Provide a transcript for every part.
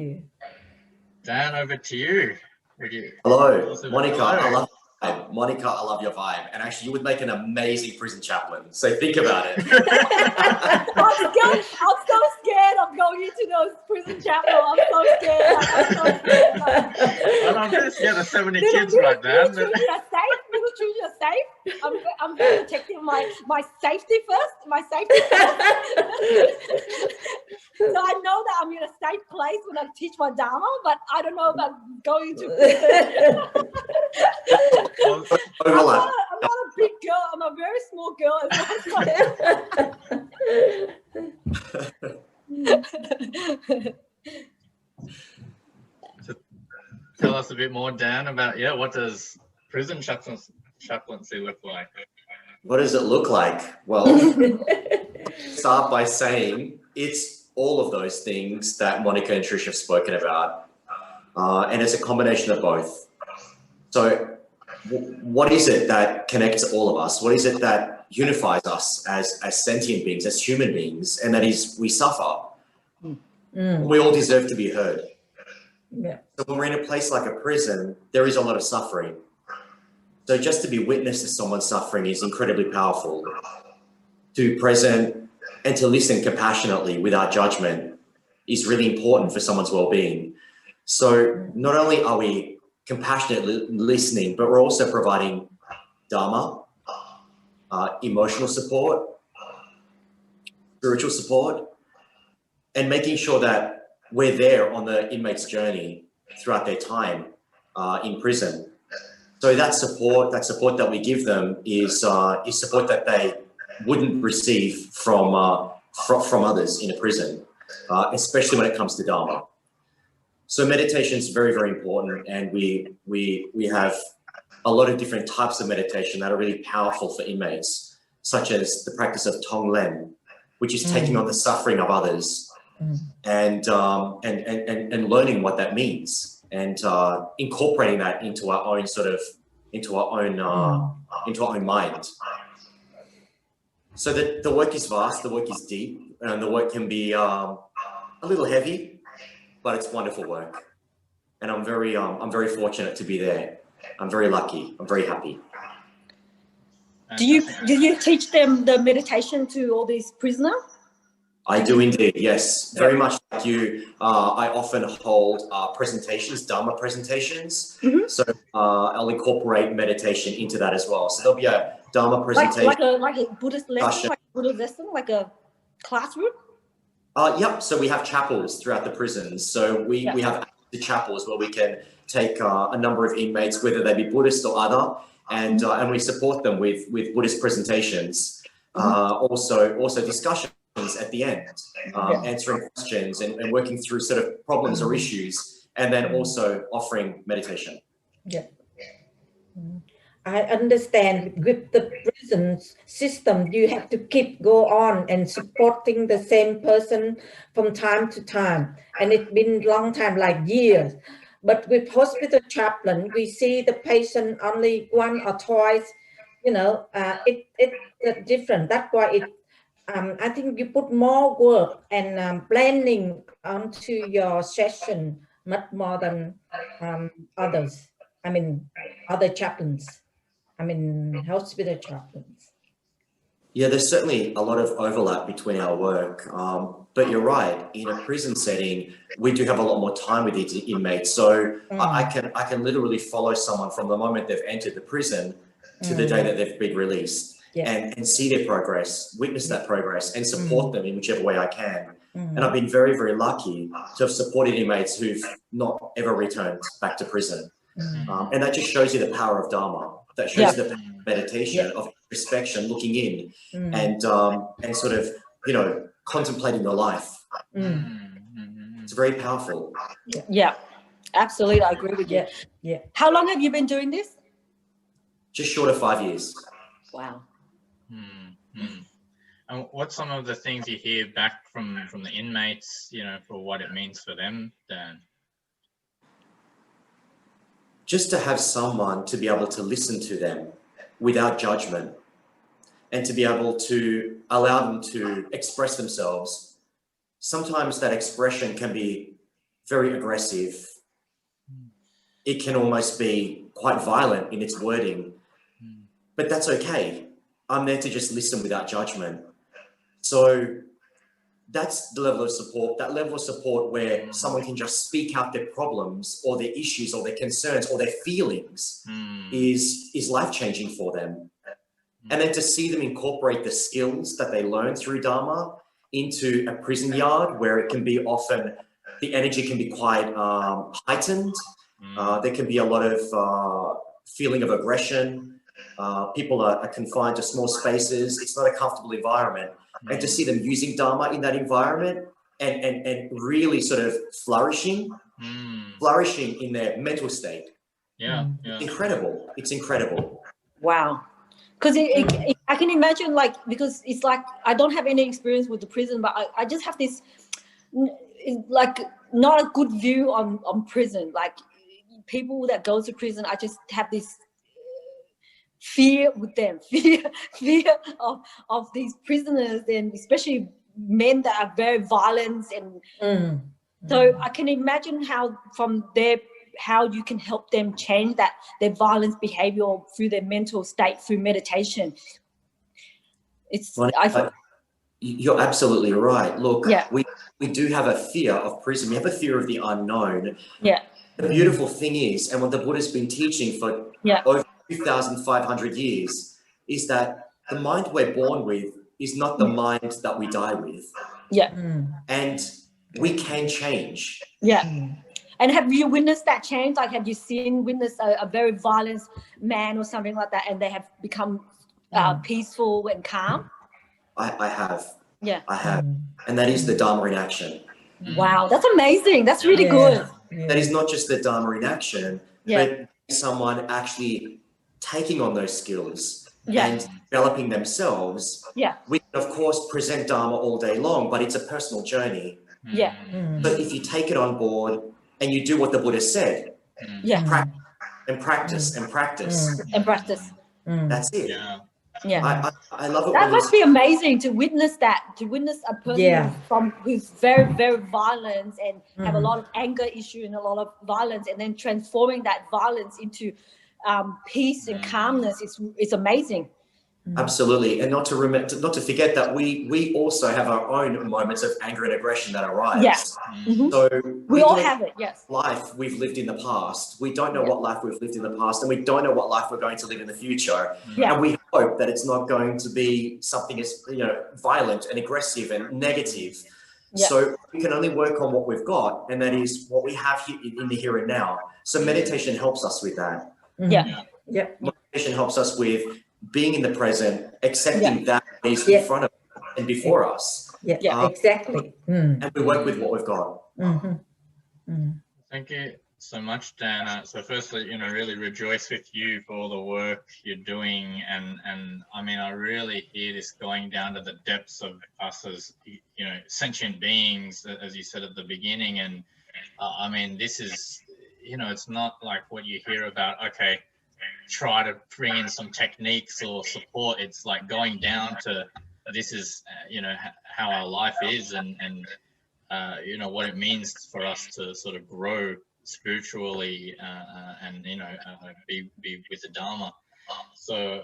you. Dan, over to you. Hello, Monica. Monica, I love your vibe. And actually, you would make an amazing prison chaplain. So think about it. I'm so scared of going into those prison chaplain. I'm so scared. I love this. Yeah, the 70 kids right there. Little children are safe. I'm very protecting my safety first. So I know that I'm in a safe place when I teach my Dharma, but I don't know about going to prison. I'm not a big girl. I'm a very small girl. So tell us a bit more, Dan, about what does prison chaplaincy look like? What does it look like? Well, start by saying it's all of those things that Monica and Trish have spoken about, and it's a combination of both. So what is it that connects all of us? What is it that unifies us as sentient beings, as human beings? And that is, we suffer. We all deserve to be heard. Yeah. So when we're in a place like a prison, there is a lot of suffering. So just to be witness to someone suffering is incredibly powerful. To be present and to listen compassionately without judgment is really important for someone's well-being. So not only are we compassionately listening, but we're also providing Dharma, emotional support, spiritual support, and making sure that we're there on the inmate's journey throughout their time in prison. So that support that we give them is support that they wouldn't receive from others in a prison, especially when it comes to Dharma. So meditation is very, very important, and we have a lot of different types of meditation that are really powerful for inmates, such as the practice of Tonglen, which is taking on the suffering of others, and learning what that means, and incorporating that into our own mind. So that the work is vast, the work is deep, and the work can be a little heavy, but it's wonderful work. And I'm very fortunate to be there. I'm very lucky. I'm very happy. Do you teach them the meditation to all these prisoners? I do indeed, yes. Very much like you, I often hold presentations, Dharma presentations. So I'll incorporate meditation into that as well. So there'll be a Dharma presentation. Like a Buddhist lesson, like a classroom? Yep, so we have chapels throughout the prisons. So we have the chapels where we can take a number of inmates, whether they be Buddhist or other, and we support them with Buddhist presentations. Also discussions at the end, answering questions and working through sort of problems or issues, and then also offering meditation. Yeah. I understand with the prison system, you have to go on and supporting the same person from time to time. And it's been long time, like years. But with hospital chaplain, we see the patient only one or twice, it's different. That's why I think you put more work and planning onto your session much more than others. I mean, other chaplains. I mean, hospital chaplains. Yeah, there's certainly a lot of overlap between our work, but you're right. In a prison setting, we do have a lot more time with each inmate. So I can literally follow someone from the moment they've entered the prison to the day that they've been released, and see their progress, witness that progress, and support them in whichever way I can. And I've been very, very lucky to have supported inmates who've not ever returned back to prison. And that just shows you the power of Dharma. That shows the meditation of introspection, looking in, and sort of, contemplating your life. It's very powerful. Yeah, absolutely. I agree with you. Yeah. How long have you been doing this? Just short of 5 years. Wow. And what's some of the things you hear back from the inmates, for what it means for them, Dan? Just to have someone to be able to listen to them without judgment, and to be able to allow them to express themselves. Sometimes that expression can be very aggressive. It can almost be quite violent in its wording, but that's okay. I'm there to just listen without judgment. So that's the level of support, that level of support where someone can just speak out their problems or their issues or their concerns or their feelings is life-changing for them. And then to see them incorporate the skills that they learn through Dharma into a prison yard where it can be often, the energy can be quite heightened. There can be a lot of feeling of aggression. People are confined to small spaces. It's not a comfortable environment. And to see them using Dharma in that environment and really sort of flourishing in their mental state. It's incredible. It's incredible. Wow. Because I can imagine, like, because it's like, I don't have any experience with the prison, but I just have this, like, not a good view on prison. Like, people that go to prison, I just have this fear with them, fear of these prisoners, and especially men that are very violent. And so I can imagine how from there, how you can help them change that, their violence behavior through their mental state, through meditation. You're absolutely right. Look, we do have a fear of prison. We have a fear of the unknown. The beautiful thing is, and what the Buddha's been teaching for over 2,500 years, is that the mind we're born with is not the mind that we die with. And we can change. And have you witnessed that change? Like, have you witnessed a very violent man or something like that, and they have become peaceful and calm? I have. I have. And that is the Dharma in action. Wow, that's amazing. That's really good. That is not just the Dharma in action, but someone actually taking on those skills and developing themselves. We can, of course, present Dharma all day long, but it's a personal journey. But if you take it on board and you do what the Buddha said, practice. That's it. I love it. That must be amazing to witness that, to witness a person who's very, very violent and have a lot of anger issue and a lot of violence, and then transforming that violence into peace and calmness. It's amazing. Absolutely. And not to forget that we also have our own moments of anger and aggression that arise. So we all have it. Life we've lived in the past. We don't know what life we've lived in the past, and we don't know what life we're going to live in the future. And we hope that it's not going to be something as violent and aggressive and negative. So we can only work on what we've got, and that is what we have here in the here and now. So meditation helps us with that. Meditation helps us with being in the present, accepting that is in front of us and before us. Exactly. And we work with what we've got. Thank you so much, Dan. So firstly, really rejoice with you for all the work you're doing. And I mean, I really hear this going down to the depths of us as, sentient beings, as you said at the beginning. And I mean, this is, it's not like what you hear about, okay, try to bring in some techniques or support. It's like going down to this is how our life is, and what it means for us to sort of grow spiritually and be with the Dharma. So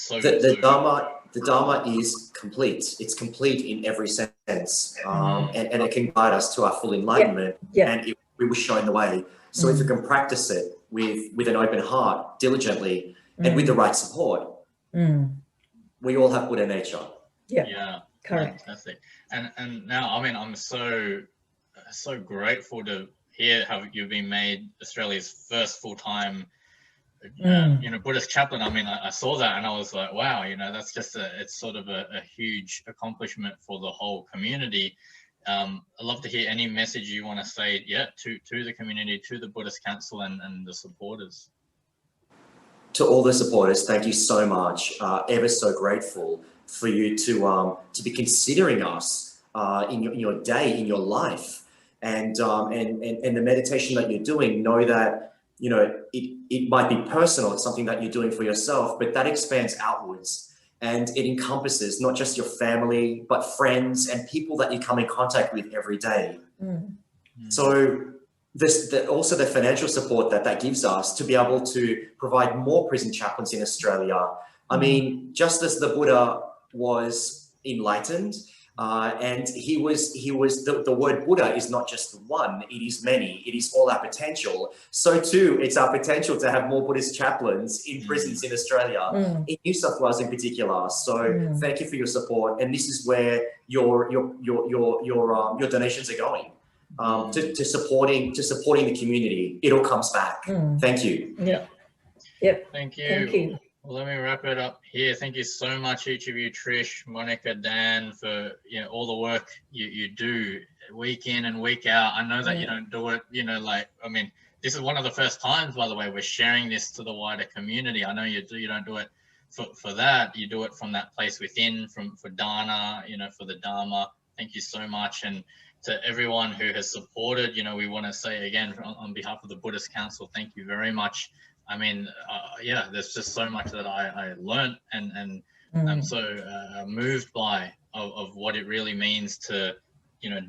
the Dharma is complete. It's complete in every sense, and it can guide us to our full enlightenment. And we were shown the way. So if we can practice it with an open heart, diligently, and with the right support, we all have Buddha nature. Correct. Fantastic. And now, I mean, I'm so grateful to hear how you've been made Australia's first full-time Buddhist chaplain. I mean, I saw that and I was like, wow, that's just it's sort of a huge accomplishment for the whole community. I'd love to hear any message you want to say, to the community, to the Buddhist Council and the supporters. To all the supporters, thank you so much. Ever so grateful for you to be considering us in your day, in your life, and the meditation that you're doing. Know that it might be personal. It's something that you're doing for yourself, but that expands outwards. and it encompasses not just your family, but friends and people that you come in contact with every day. So also the financial support that gives us to be able to provide more prison chaplains in Australia. I mean, just as the Buddha was enlightened, and he was the word Buddha is not just one, it is many, it is all our potential. So too, it's our potential to have more Buddhist chaplains in prisons in Australia, in New South Wales in particular. So thank you for your support, and this is where your donations are going. To supporting the community. It all comes back. Thank you. Yeah. Yep. Thank you. Thank you. Well, let me wrap it up here. Thank you so much, each of you, Trish, Monica, Dan, for all the work you do week in and week out. I know that you don't do it, I mean, this is one of the first times, by the way, we're sharing this to the wider community. I know you don't do it for that. You do it from that place within, for Dana, for the Dharma. Thank you so much. And to everyone who has supported, we want to say again, on behalf of the Buddhist Council, thank you very much. I mean, there's just so much that I learned and I'm so moved by of what it really means to,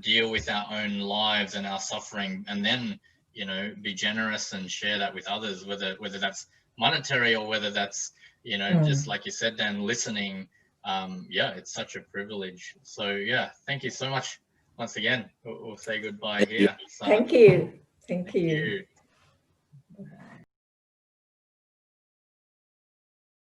deal with our own lives and our suffering, and then, be generous and share that with others, whether that's monetary or whether that's, just like you said, Dan, listening. It's such a privilege. So thank you so much. Once again, we'll say goodbye here. So, Thank you. Thank you. Thank you.